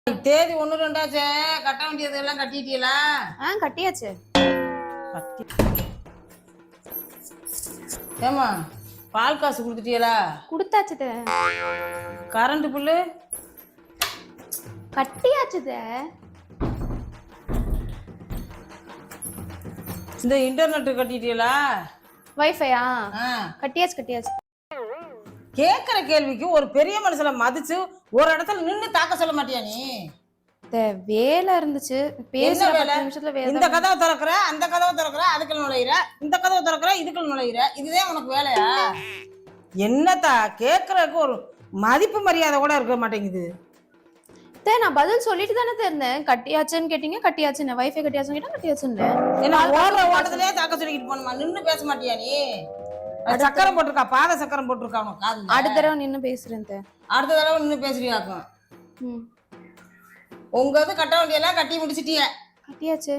தேதி 1 2 கட்ட வேண்டியதெல்லாம் கட்டிட்டீங்களா? கட்டியாச்சு. ஏமா பால் காசு கொடுத்துட்டீங்களா? கொடுத்தாச்சு. கரண்ட் பில்லு கட்டியாச்சு. இந்த இன்டர்நெட் கட்டிட்டீங்களா? வைஃபையா? கட்டியாச்சு. கேட்குற கேள்விக்கு ஒரு பெரிய மனுஷனை மதிச்சு ஒரு இடத்துல நின்று தாக்க சொல்ல மாட்டியா நீ? வேலை இருந்துச்சு. பேசுற 10 நிமிஷத்துல வேலை. இந்த கதவை திறக்கிற, அந்த கதவை திறக்கிற, அதுக்குள்ள நுழையிற, இந்த கதவை திறக்கிற, இதுக்குள்ள நுழையிற. இதுதான் உனக்கு வேலையா? என்னத்தா கேட்கறதுக்கு ஒரு மதிப்பு மரியாதை கூட இருக்க மாட்டேங்குது. நான் பதில் சொல்லிட்டு தானே இருந்தேன். கட்டியாச்சுன்னு கேட்டீங்க, கட்டியாச்சுன்னு. வைஃபை கட்டியாச்சுன்னு கேட்டா கட்டியாச்சுன்னு. என்ன ஓட்டத்திலேயே தாக்க சொல்லிக்கிட்டு போனமா? நின்று பேச மாட்டியா நீ? சக்கரம் போட்டிருக்கா, பாத சக்கரம் போட்டிருக்கா உனக்கு காது. அடுத்த தடவை நின்று பேசுறேன். அடுத்த தடவை நின்று பேசுறியாக்கும். உங்க இது கட்ட வேண்டியெல்லாம் கட்டி முடிச்சிட்டிய? கட்டியாச்சு.